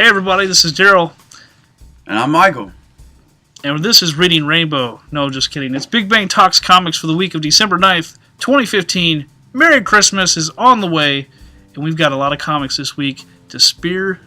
Hey everybody, this is Daryl. And I'm Michael. And this is Reading Rainbow. No, just kidding. It's Big Bang Talks Comics for the week of December 9th, 2015. Merry Christmas is on the way. And we've got a lot of comics this week to spear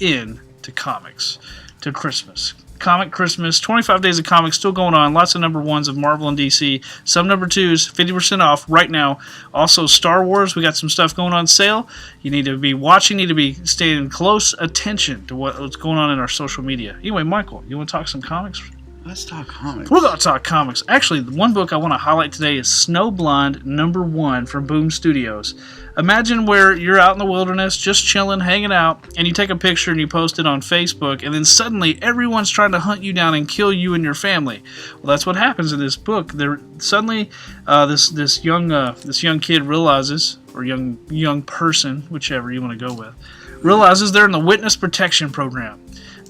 in to comics. To Christmas. Comic Christmas, 25 days of comics still going on. Lots of number ones of Marvel and DC. Some number twos, 50% off right now. Also, Star Wars, we got some stuff going on sale. You need to be watching, you need to be staying close attention to what's going on in our social media. Anyway, Michael, you want to talk some comics? Let's talk comics. We're going to talk comics. Actually, the one book I want to highlight today is Snowblind #1 from Boom Studios. Imagine where you're out in the wilderness, just chilling, hanging out, and you take a picture and you post it on Facebook, and then suddenly everyone's trying to hunt you down and kill you and your family. Well, that's what happens in this book. Suddenly, this young kid realizes, or young person, whichever you want to go with, realizes they're in the Witness Protection Program.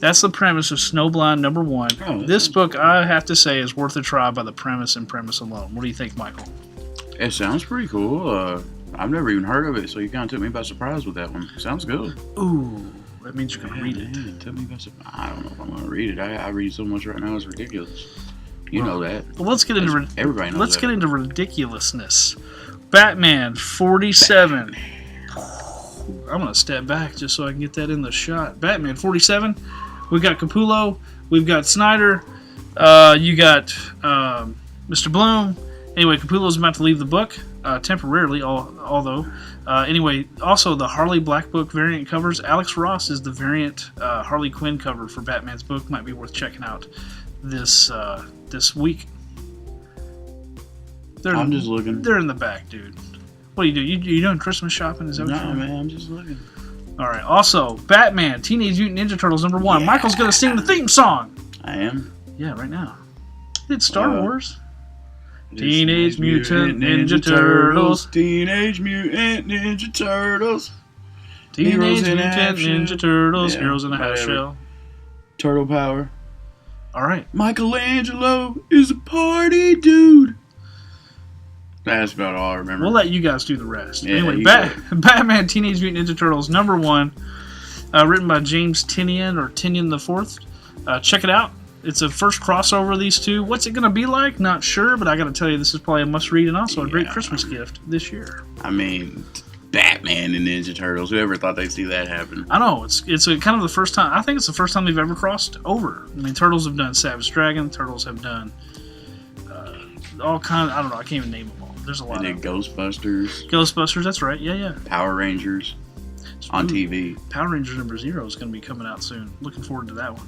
That's the premise of Snowblind #1. Oh, this book, I have to say, is worth a try by the premise and premise alone. What do you think, Michael? It sounds pretty cool. I've never even heard of it, so you kind of took me by surprise with that one. Sounds good. Ooh, that means you're going to read it. Man, took me by surprise. I don't know if I'm going to read it. I read so much right now, it's ridiculous. You know that. Well, let's get into everybody knows Let's that. get into ridiculousness. Batman 47. I'm going to step back just so I can get that in the shot. Batman 47. We've got Capullo. We've got Snyder. You got Mr. Bloom. Anyway, Capullo's about to leave the book temporarily, although. Anyway, also the Harley Black Book variant covers. Alex Ross is the variant Harley Quinn cover for Batman's book. Might be worth checking out this week. I'm just looking. They're in the back, dude. What do? You doing Christmas shopping? Is that what you're doing? No, man, I'm just looking. All right. Also, Batman, Teenage Mutant Ninja Turtles #1. Yeah. Michael's going to sing the theme song. I am? Yeah, right now. It's Star Wars. Teenage Mutant Ninja Turtles. Teenage Mutant Ninja Turtles. Teenage Mutant Ninja Turtles. Yeah, Heroes in a half shell. Turtle power. All right. Michelangelo is a party dude. That's about all I remember. We'll let you guys do the rest. Yeah, anyway, Batman Teenage Mutant Ninja Turtles #1, written by James Tynion or Tynion IV. Check it out. It's a first crossover of these two. What's it going to be like? Not sure, but I got to tell you, this is probably a must-read and also a great Christmas gift this year. I mean, Batman and Ninja Turtles. Whoever thought they'd see that happen? I know. It's a kind of the first time. I think it's the first time they've ever crossed over. I mean, Turtles have done Savage Dragon. Turtles have done all kinds. I don't know. I can't even name them all. There's a lot. And then Ghostbusters. Ghostbusters. That's right. Yeah. Power Rangers on TV. Power Rangers #0 is going to be coming out soon. Looking forward to that one.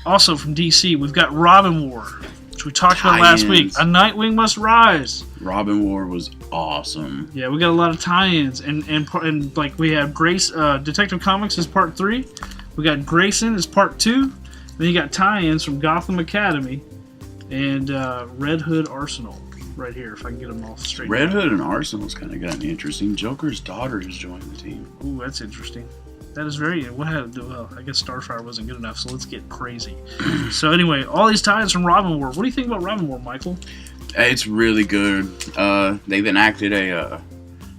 Also from DC, we've got Robin War, which we talked about last week. A Nightwing Must Rise. Robin War was awesome. Yeah, we got a lot of tie-ins, and like we have Grace, Detective Comics is part 3. We got Grayson is part 2. Then you got tie-ins from Gotham Academy and Red Hood Arsenal right here. If I can get them all straight. Red Hood and Arsenal's kind of gotten interesting. Joker's daughter has joined the team. Ooh, that's interesting. That is very... Well, I guess Starfire wasn't good enough, so let's get crazy. So anyway, all these ties from Robin War. What do you think about Robin War, Michael? It's really good. They've enacted a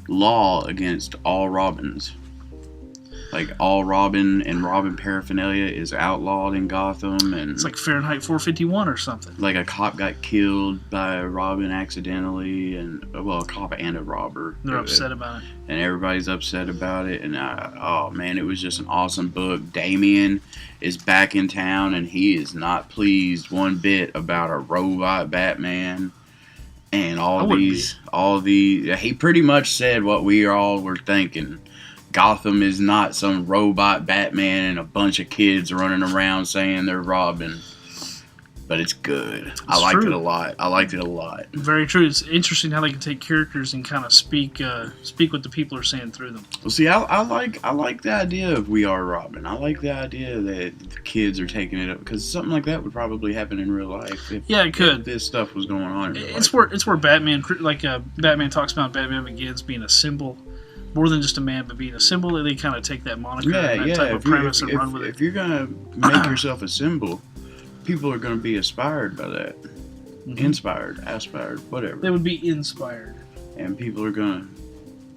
law against all Robins. Like, all Robin and Robin paraphernalia is outlawed in Gotham. And it's like Fahrenheit 451 or something. Like, a cop got killed by a Robin accidentally, and a cop and a robber. They're upset about it. And everybody's upset about it. And, oh, man, it was just an awesome book. Damian is back in town, and he is not pleased one bit about a robot Batman. And he pretty much said what we all were thinking. Gotham is not some robot Batman and a bunch of kids running around saying they're Robin. But it's good. I liked it a lot. Very true. It's interesting how they can take characters and kind of speak what the people are saying through them. Well, see, I like the idea of We Are Robin. I like the idea that the kids are taking it up, because something like that would probably happen in real life. It could. If this stuff was going on in real life. It's where Batman, Batman talks about Batman Begins being a symbol. More than just a man, but being a symbol. They kind of take that moniker and that type of premise and run with it. If you're going to make yourself a symbol, people are going to be inspired by that. Mm-hmm. Inspired, aspired, whatever. They would be inspired. And people are going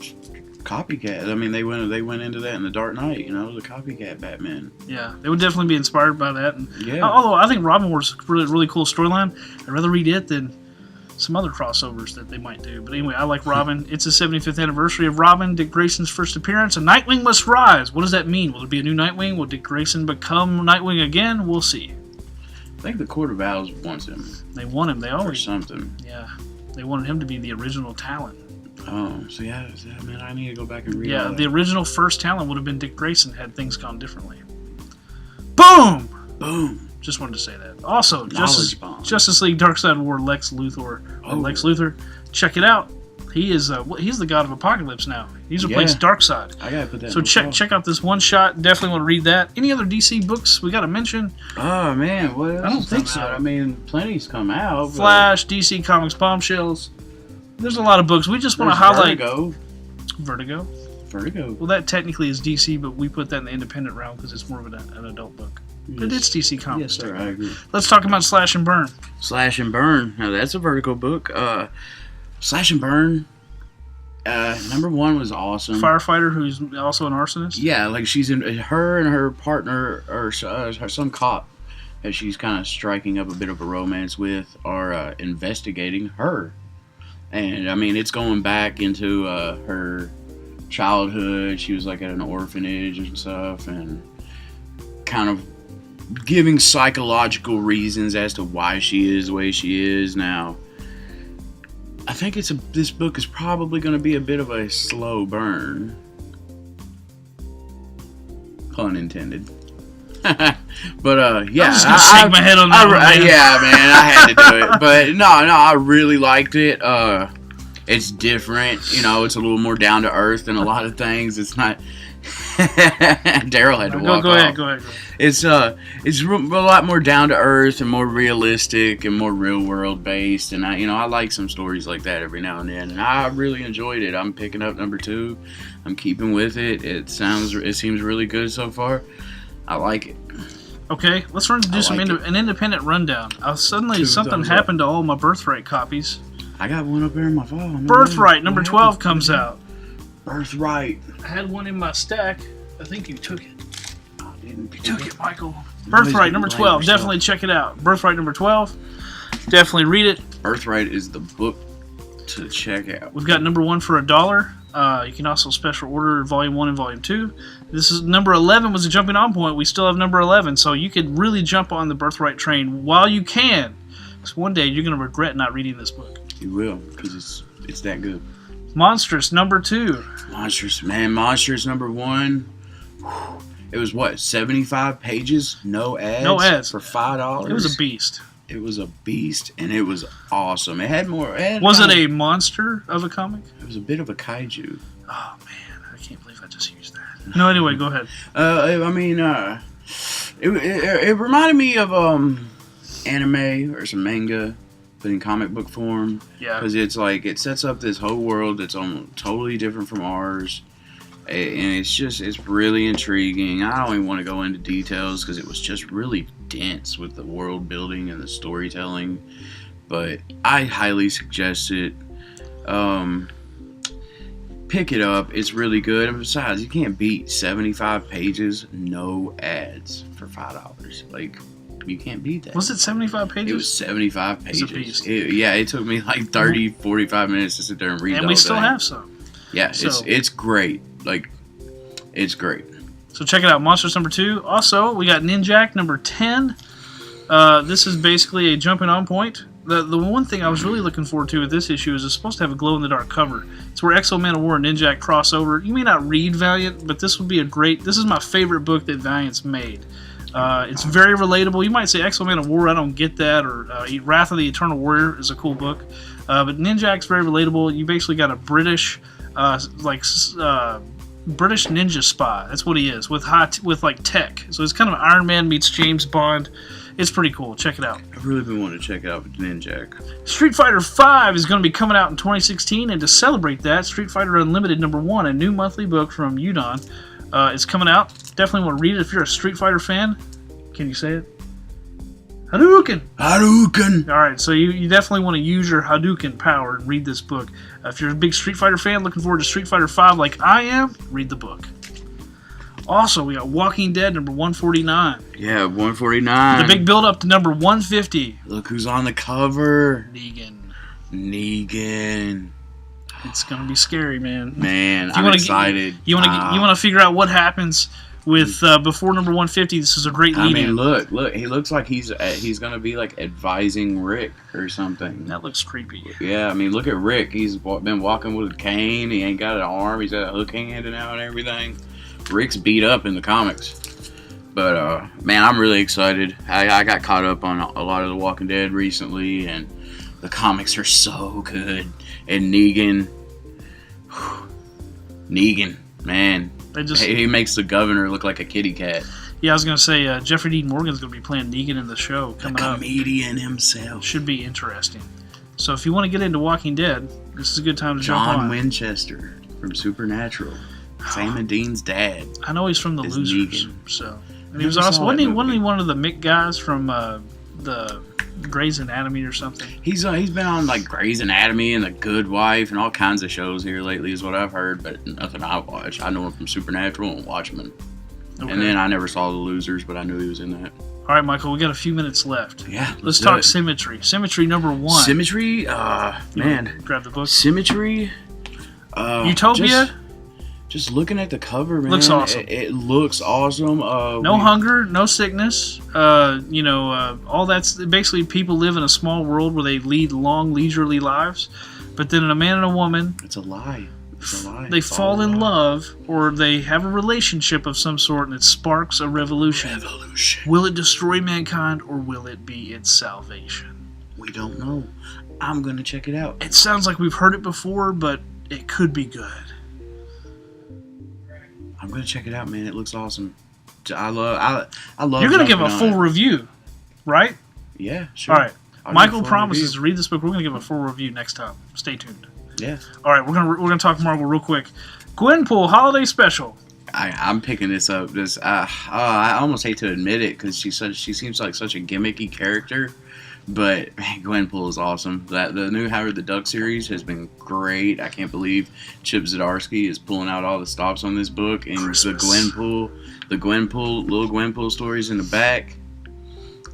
to copycat. I mean, they went into that in The Dark Knight. You know, the copycat Batman. Yeah, they would definitely be inspired by that. And, Yeah. although I think Robin Wars is a really cool storyline, I'd rather read it than some other crossovers that they might do. But anyway, I like Robin. It's the 75th anniversary of Robin, Dick Grayson's first appearance. A Nightwing must rise. What does that mean? Will there be a new Nightwing? Will Dick Grayson become Nightwing again? We'll see. I think the Court of Owls wants him. They want him. They Or always. something. Yeah, they wanted him to be the original Talon. Oh, so yeah, man, I need to go back and read all Yeah, that. the original first Talon would have been Dick Grayson had things gone differently. Boom! Boom. Just wanted to say that. Also, Knowledge bomb. Justice League Darkseid War Lex Luthor. Lex Luthor. Check it out. He is he's the god of Apocalypse now. He's replaced Darkseid. I gotta put that. So in check out this one shot. Definitely want to read that. Any other DC books we got to mention? Oh man, what else? I don't has think come so. out? I mean, plenty's come out. Flash, DC Comics Bombshells. There's a lot of books. We just want to highlight Vertigo. Vertigo. Well, that technically is DC, but we put that in the independent realm because it's more of an adult book. But it's DC Comics. Yes, sir, I agree. Let's talk about Slash and Burn. Slash and Burn. Now that's a Vertigo book. Slash and Burn. Number 1 was awesome. Firefighter who's also an arsonist. Yeah, like she's in her and her partner or some cop that she's kind of striking up a bit of a romance with are investigating her. And I mean, it's going back into her childhood. She was like at an orphanage and stuff, and kind of giving psychological reasons as to why she is the way she is now. I think this book is probably going to be a bit of a slow burn. Pun intended. But yeah, I'm just gonna shake my head on that one, man. Yeah, man, I had to do it. But no, I really liked it. It's different, you know. It's a little more down to earth than a lot of things. It's not. Daryl had to walk off. Go ahead. It's a lot more down to earth and more realistic and more real world based. And I like some stories like that every now and then. And I really enjoyed it. I'm picking up number 2. I'm keeping with it. It seems really good so far. I like it. Okay, let's do an independent rundown. Suddenly something happened to all my Birthright copies. I got one up there in my phone. Birthright number 12 comes out. Birthright. I had one in my stack. I think you took it. I didn't. You took it, Michael. Birthright number 12. Definitely check it out. Birthright number 12. Definitely read it. Birthright is the book to check out. We've got number 1 for $1. You can also special order volume 1 and volume 2. This is number 11 was a jumping on point. We still have number 11, so you could really jump on the Birthright train while you can. Because one day you're going to regret not reading this book. You will, because it's that good. Monstress number 2. Monstress number 1. It was what, 75 pages, no ads. No ads for $5. It was a beast. It was a beast, and it was awesome. It had more. Was it a monster of a comic? It was a bit of a kaiju. Oh man, I can't believe I just used that. No, anyway, go ahead. I mean, it reminded me of anime or some manga, but in comic book form. Yeah. Because it's like it sets up this whole world that's totally different from ours, and it's really intriguing. I don't even want to go into details because it was just really dense with the world building and the storytelling, but I highly suggest it. Pick it up. It's really good. And besides, you can't beat 75 pages, no ads for $5. Like, you can't beat that. Was it 75 pages? It was 75 pages. It's a beast. It took me like 30, 45 minutes to sit there and read it. And we still have some. Yeah, it's great. Like, it's great. So check it out, Monstress number 2. Also, we got Ninjak number 10. This is basically a jumping on point. The one thing I was really looking forward to with this issue is it's supposed to have a glow-in-the-dark cover. It's where Exo Man of War and Ninjak cross over. You may not read Valiant, but this would be this is my favorite book that Valiant's made. It's very relatable. You might say Exo Man of War, I don't get that, or Wrath of the Eternal Warrior is a cool book. But Ninjak's very relatable. You basically got a British, British ninja spy. That's what he is, with tech. So it's kind of Iron Man meets James Bond. It's pretty cool. Check it out. I've really been wanting to check it out with Ninjak. Street Fighter V is going to be coming out in 2016, and to celebrate that, Street Fighter Unlimited number 1, a new monthly book from Udon, is coming out. Definitely want to read it if you're a Street Fighter fan. Can you say it? Hadouken! Hadouken! Alright, so you definitely want to use your Hadouken power and read this book. If you're a big Street Fighter fan looking forward to Street Fighter V like I am, read the book. Also, we got Walking Dead number 149. Yeah, 149. The big build up to number 150. Look who's on the cover. Negan. It's gonna be scary, man. Man, I'm excited. You want to figure out what happens with before number 150. This is a great lead. I mean, look. He looks like he's gonna be like advising Rick or something. That looks creepy. Yeah, I mean, look at Rick. He's been walking with a cane. He ain't got an arm. He's got a hook hand now and everything. Rick's beat up in the comics. But man, I'm really excited. I got caught up on a lot of The Walking Dead recently, and the comics are so good. And Negan, man, he makes the governor look like a kitty cat. Yeah, I was gonna say Jeffrey Dean Morgan's gonna be playing Negan in the show coming up. The comedian himself. Should be interesting. So if you want to get into Walking Dead, this is a good time to jump on. John Winchester from Supernatural, Sam and Dean's dad. I know he's from The Losers. Negan. So, and he was also wasn't he one of the Mick guys from the Grey's Anatomy or something? He's been on like Grey's Anatomy and The Good Wife and all kinds of shows here lately is what I've heard, but nothing I watch. I know him from Supernatural and Watchmen. Okay. And then I never saw The Losers, but I knew he was in that. All right, Michael, we got a few minutes left. Yeah, let's talk Symmetry. Symmetry number 1. Symmetry, man. Grab the book. Symmetry. Utopia. Just looking at the cover, man. Looks awesome. It looks awesome. No hunger, no sickness. All that's basically people live in a small world where they lead long, leisurely lives. But then a man and a woman. It's a lie. They fall in love, or they have a relationship of some sort, and it sparks a revolution. Will it destroy mankind, or will it be its salvation? We don't know. I'm gonna check it out. It sounds like we've heard it before, but it could be good. I'm gonna check it out, man. It looks awesome. I love. You're gonna give a full review, right? Yeah, sure. All right. Michael promises to read this book. We're gonna give a full review next time. Stay tuned. Yeah. All right, we're gonna talk Marvel real quick. Gwenpool Holiday Special. I'm picking this up. I almost hate to admit it because she seems like such a gimmicky character, but man, Gwenpool is awesome. The new Howard the Duck series has been great. I can't believe Chip Zdarsky is pulling out all the stops on this book, and Christmas. little Gwenpool stories in the back.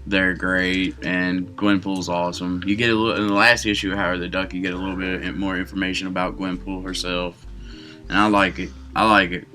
They're great, and Gwenpool's awesome. You get a little in the last issue of Howard the Duck. You get a little bit more information about Gwenpool herself, and I like it. You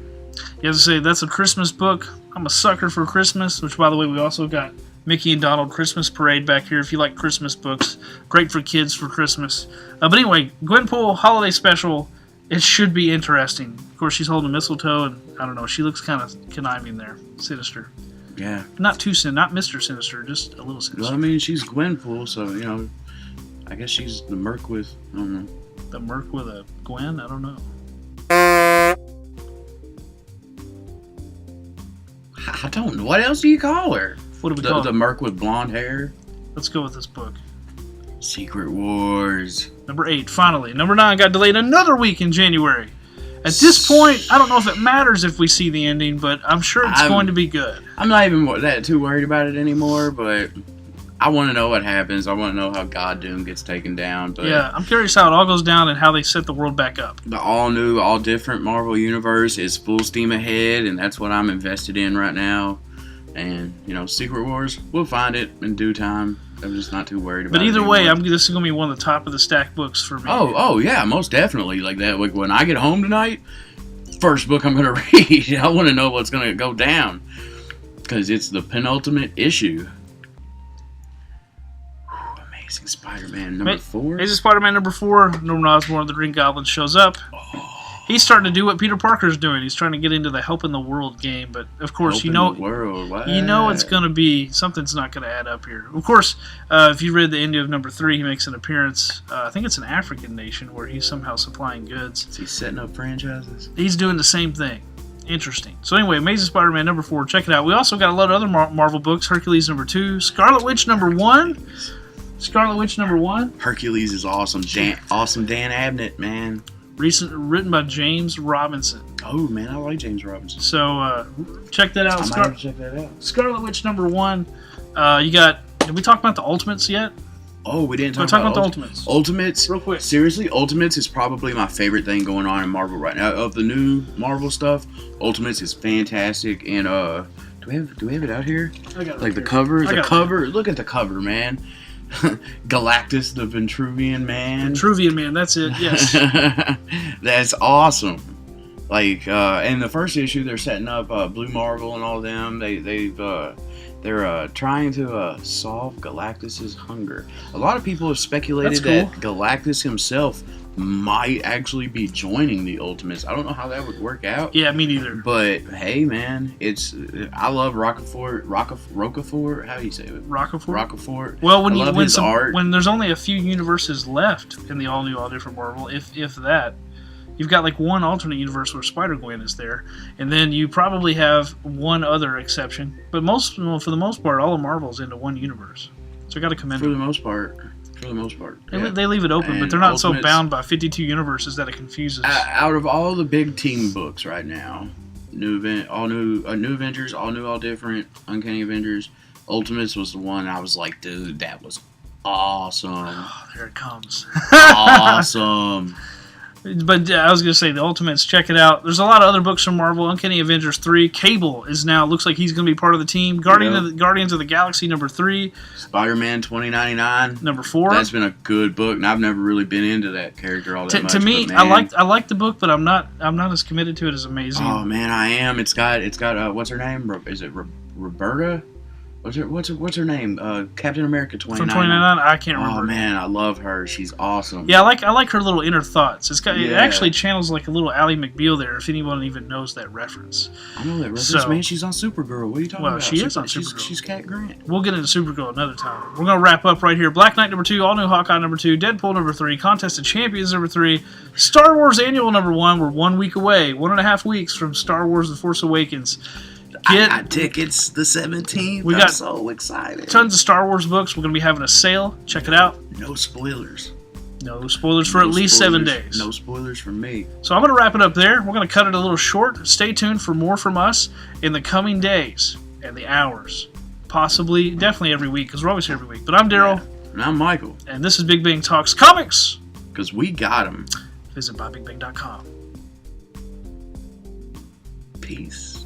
have to say that's a Christmas book. I'm a sucker for Christmas. Which, by the way, we also got Mickey and Donald Christmas Parade back here. If you like Christmas books, great for kids for Christmas. But anyway, Gwenpool Holiday Special. It should be interesting. Of course, she's holding a mistletoe, and I don't know. She looks kind of conniving there, sinister. Yeah. Not Mr. Sinister, just a little sinister. Well, I mean, she's Gwenpool, so, I guess she's the Merc with, I don't know. The Merc with a Gwen? I don't know. I don't know. What else do you call her? What do we call her? The Merc with blonde hair? Let's go with this book. Secret Wars. Number 8, finally. Number 9 got delayed another week in January. At this point, I don't know if it matters if we see the ending, but I'm sure it's going to be good. I'm not even that too worried about it anymore, but I want to know what happens. I want to know how God Doom gets taken down. But yeah, I'm curious how it all goes down and how they set the world back up. The all-new, all-different Marvel Universe is full steam ahead, and that's what I'm invested in right now. And, Secret Wars, we'll find it in due time. I'm just not too worried about it. But either way, anymore. this is going to be one of the top of the stack books for me. Oh, yeah, most definitely. Like that. Like when I get home tonight, first book I'm going to read. I want to know what's going to go down. Because it's the penultimate issue. Amazing Spider-Man number 4. Amazing Spider-Man number 4. Norman Osborn, the Green Goblin, shows up. He's starting to do what Peter Parker's doing. He's trying to get into the helping the world game, but of course, the world. It's going to be something's not going to add up here. Of course, if you read the end of number 3, he makes an appearance. I think it's an African nation where he's somehow supplying goods. Is he setting up franchises? He's doing the same thing. Interesting. So anyway, Amazing Spider-Man number 4. Check it out. We also got a lot of other Marvel books. Hercules number 2, Scarlet Witch number 1. Hercules is awesome. Awesome Dan Abnett, man. Written by James Robinson. Oh, man, I like James Robinson. So, check that out. I might have to check that out. Scarlet Witch number 1. You got Did we talk about the Ultimates yet? Oh, we didn't Talk talk about the Ultimates. Ultimates, Real quick. Seriously, Ultimates is probably my favorite thing going on in Marvel right now. Of the new Marvel stuff, Ultimates is fantastic. And do we have it out here? I got it Like here. the cover, I got it. Look at the cover, man. Galactus, the Vitruvian man. Vitruvian man. That's it. Yes. That's awesome. Like in the first issue, they're setting up Blue Marvel and all them. They're trying to solve Galactus's hunger. A lot of people have speculated that Galactus himself might actually be joining the Ultimates. I don't know how that would work out. Yeah, me neither. But hey, man, I love Rockefort. How do you say it? Rockefort. Well, art. When there's only a few universes left in the all new, all different Marvel, if that. You've got like one alternate universe where Spider-Gwen is there, and then you probably have one other exception. But for the most part, all of Marvel's into one universe. So I got to commend them. For the most part. Yeah. They leave it open, And but they're not Ultimates, so bound by 52 universes that it confuses. Out of all the big team books right now, new Avengers, all new, all different, Uncanny Avengers, Ultimates was the one I was like, dude, that was awesome. Oh, there it comes. Awesome. But I was going to say, the Ultimates, check it out. There's a lot of other books from Marvel. Uncanny Avengers 3. Cable looks like he's going to be part of the team. Guardians of the Galaxy number 3. Spider-Man 2099. Number 4. That's been a good book, and I've never really been into that character all that much. To me, but man, I like the book, but I'm not as committed to it as Amazing. Oh man, I am. It's got what's her name? Is it Roberta? What's her name? Captain America 29. From 29, I can't remember. Oh man, I love her. She's awesome. Yeah, I like her little inner thoughts. It actually channels like a little Ally McBeal there, if anyone even knows that reference. I know that reference, man. She's on Supergirl. What are you talking about? Well, she is on Supergirl. She's Cat Grant. We'll get into Supergirl another time. We're going to wrap up right here. Black Knight number 2, All New Hawkeye number 2, Deadpool number 3, Contest of Champions number 3, Star Wars Annual number 1. We're 1 week away, 1.5 weeks from Star Wars The Force Awakens. I got tickets the 17th. I'm so excited. Tons of Star Wars books. We're going to be having a sale. Check it out. No spoilers. No spoilers for at least 7 days. No spoilers from me. So I'm going to wrap it up there. We're going to cut it a little short. Stay tuned for more from us in the coming days and the hours. Possibly, definitely every week, because we're always here every week. But I'm Daryl. Yeah. And I'm Michael. And this is Big Bang Talks Comics. Because we got them. Visit BobBigBang.com. Peace.